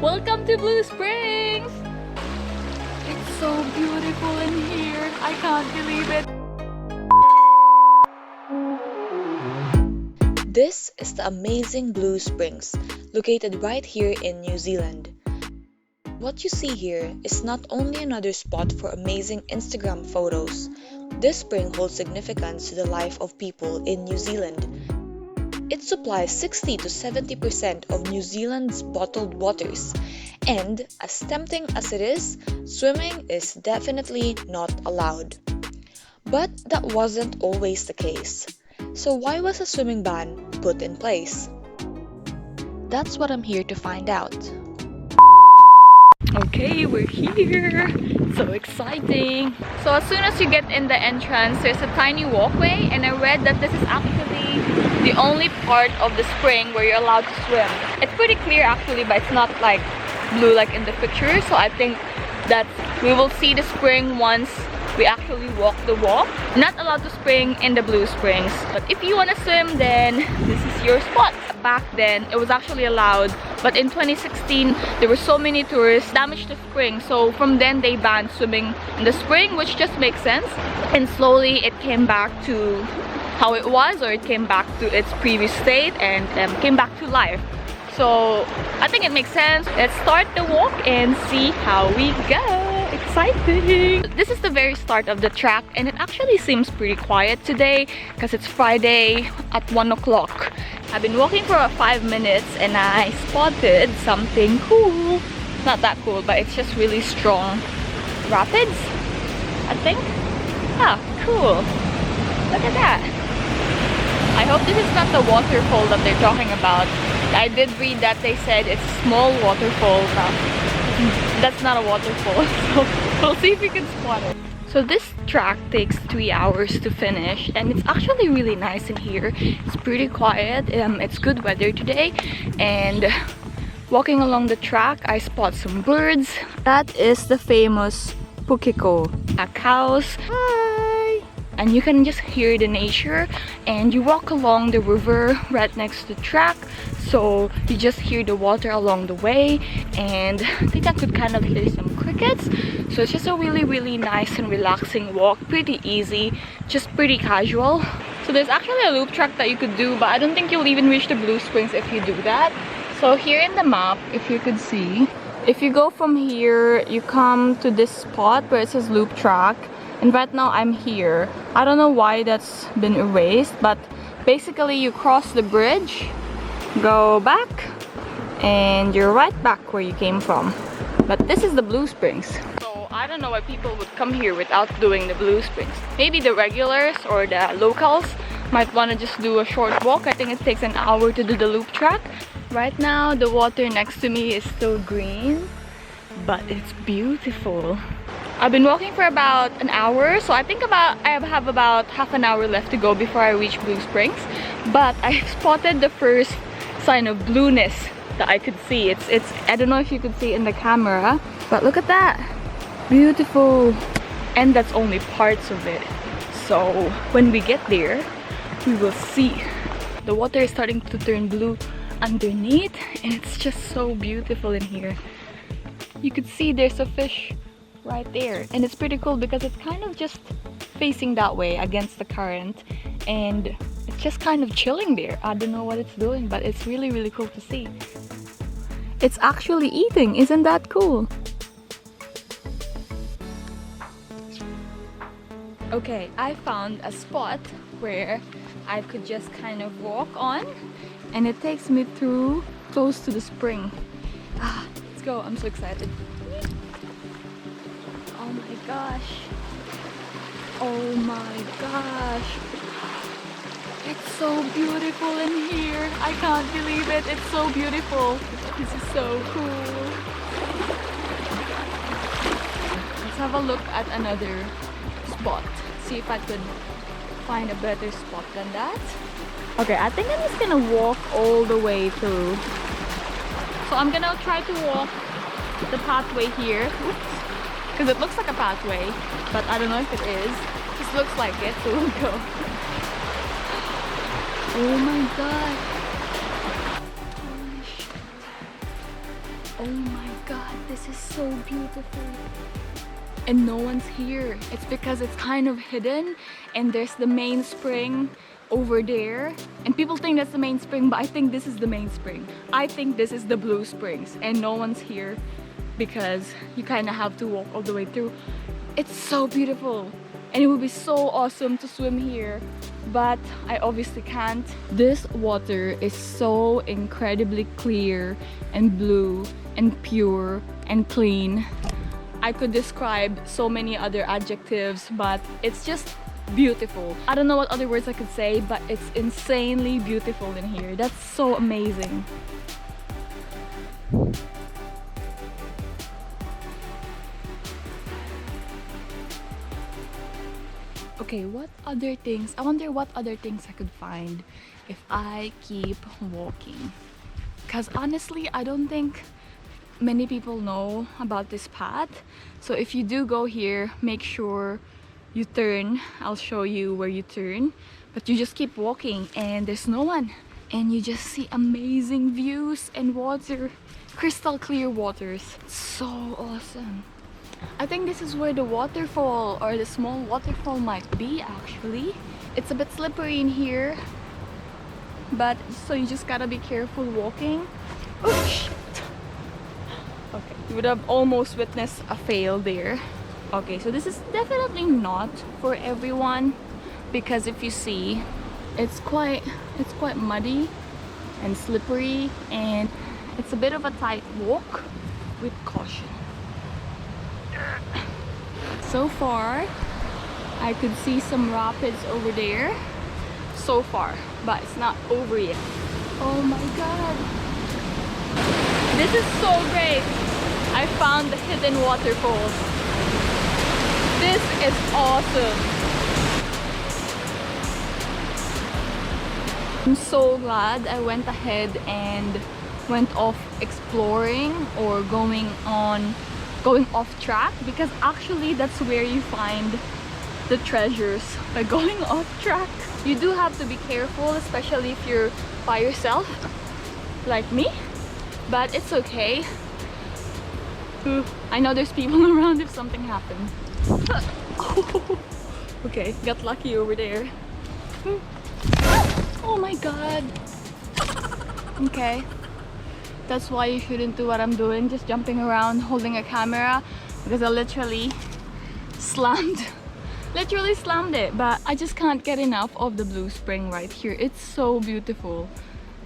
Welcome to Blue Springs! It's so beautiful in here. I can't believe it. This is the amazing Blue Springs, located right here in New Zealand. What you see here is not only another spot for amazing Instagram photos. This spring holds significance to the life of people in New Zealand. It supplies 60 to 70% of New Zealand's bottled waters, and as tempting as it is, swimming is definitely not allowed. But that wasn't always the case. So why was a swimming ban put in place? That's what I'm here to find out. Okay, we're here. So exciting. So as soon as you get in the entrance, there's a tiny walkway, and I read that this is actually the only part of the spring where you're allowed to swim. It's pretty clear actually, but it's not like blue like in the picture. So I think that we will see the spring once we actually walk the walk. Not allowed to swim in the Blue Springs, but if you want to swim, then this is your spot. Back then, it was actually allowed, but in 2016, there were so many tourists damaged the spring. So from then, they banned swimming in the spring, which just makes sense. And slowly, it came back to how it was, or it came back to its previous state and came back to life. So I think it makes sense. Let's start the walk and see how we go. Exciting! This is the very start of the track, and it actually seems pretty quiet today because it's Friday at 1 o'clock. I've been walking for 5 minutes and I spotted something cool. Not that cool, but it's just really strong. Rapids, I think. Ah, cool. Look at that. I hope this is not the waterfall that they're talking about. I did read that they said it's a small waterfall. That's not a waterfall, so we'll see if we can spot it. So this track takes 3 hours to finish, and it's actually really nice in here. It's pretty quiet. It's good weather today, and walking along the track, I spot some birds. That is the famous pukiko, a cows. Hi! And you can just hear the nature, and you walk along the river right next to the track, so you just hear the water along the way, and I think I could kind of hear some crickets. So it's just a really nice and relaxing walk, pretty easy, just pretty casual. So there's actually a loop track that you could do, but I don't think you'll even reach the Blue Springs if you do that. So here in the map, if you could see, if you go from here, you come to this spot where it says loop track. And right now I'm here. I don't know why that's been erased, but basically you cross the bridge, go back, and you're right back where you came from. But this is the Blue Springs. So I don't know why people would come here without doing the Blue Springs. Maybe the regulars or the locals might want to just do a short walk. I think it takes an hour to do the loop track. Right now the water next to me is still green, but it's beautiful. I've been walking for about an hour, so I have about half an hour left to go before I reach Blue Springs. But I spotted the first sign of blueness that I could see. It's I don't know if you could see in the camera, but look at that. Beautiful. And that's only parts of it. So when we get there, we will see. The water is starting to turn blue underneath, and it's just so beautiful in here. You could see there's a fish right there, and it's pretty cool because it's kind of just facing that way against the current, and it's just kind of chilling there. I don't know what it's doing, but it's really cool to see. It's actually eating. Isn't that cool? Okay, I found a spot where I could just kind of walk on, and it takes me through close to the spring. Let's go. I'm so excited. Oh my gosh. Oh my gosh. It's so beautiful in here. I can't believe it. It's so beautiful. This is so cool. Let's have a look at another spot. See if I could find a better spot than that. Okay, I think I'm just gonna walk all the way through. So I'm gonna try to walk the pathway here. Because it looks like a pathway, but I don't know if it is. It just looks like it, so we'll go. Oh my god. Oh my god, this is so beautiful. And no one's here. It's because it's kind of hidden, and there's the main spring over there, and people think that's the main spring, but I think this is the main spring. I think this is the Blue Springs, and no one's here because you kind of have to walk all the way through. It's so beautiful, and it would be so awesome to swim here, but I obviously can't. This water is so incredibly clear and blue and pure and clean. I could describe so many other adjectives, but it's just beautiful. I don't know what other words I could say, but it's insanely beautiful in here. That's so amazing. Okay, what other things? I wonder what other things I could find if I keep walking. Because honestly, I don't think many people know about this path. So if you do go here, make sure you turn. I'll show you where you turn. But you just keep walking and there's no one. And you just see amazing views and water. Crystal clear waters. It's so awesome. I think this is where the waterfall or the small waterfall might be actually. It's a bit slippery in here, but so you just gotta be careful walking. Oh shit! Okay, you would have almost witnessed a fail there. Okay, so this is definitely not for everyone because if you see, it's quite muddy and slippery, and it's a bit of a tight walk with caution. So far, I could see some rapids over there. So far, but it's not over yet. Oh my god! This is so great! I found the hidden waterfalls. This is awesome! I'm so glad I went ahead and went off exploring or going off track, because actually that's where you find the treasures, by going off track. You do have to be careful, especially if you're by yourself like me, but it's okay. I know there's people around if something happens. Okay, got lucky over there. Oh my god. Okay, that's why you shouldn't do what I'm doing, just jumping around holding a camera, because I literally slammed it. But I just can't get enough of the blue spring right here. It's so beautiful.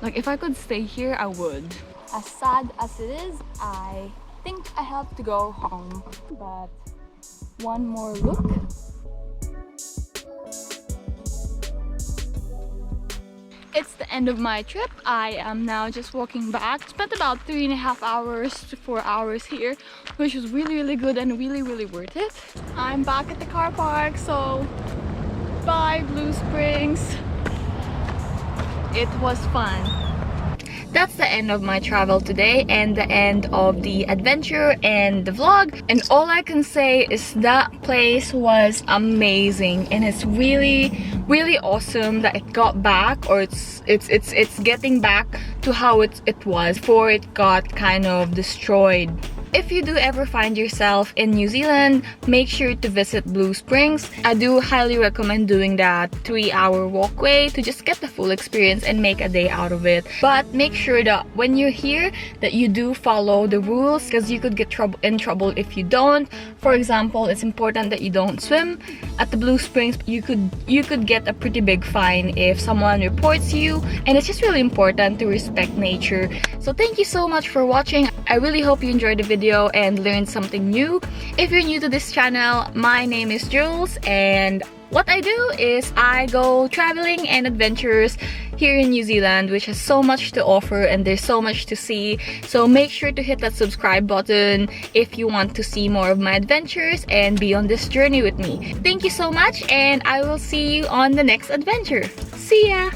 Like if I could stay here, I would. As sad as it is, I think I have to go home, but one more look. It's the end of my trip. I am now just walking back. Spent about 3.5 hours to 4 hours here, which was really good and really worth it. I'm back at the car park, so bye Blue Springs. It was fun. That's the end of my travel today and the end of the adventure and the vlog. And all I can say is that place was amazing, and it's really awesome that it got back, or it's getting back to how it was before it got kind of destroyed. If you do ever find yourself in New Zealand, make sure to visit Blue Springs. I do highly recommend doing that 3-hour walkway to just get the full experience and make a day out of it. But make sure that when you're here that you do follow the rules, because you could get in trouble if you don't. For example, it's important that you don't swim at the Blue Springs. You could get a pretty big fine if someone reports you, and it's just really important to respect nature. So thank you so much for watching. I really hope you enjoyed the video and learned something new. If you're new to this channel, my name is Jules, and what I do is I go traveling and adventures here in New Zealand, which has so much to offer and there's so much to see. So make sure to hit that subscribe button if you want to see more of my adventures and be on this journey with me. Thank you so much, and I will see you on the next adventure. See ya!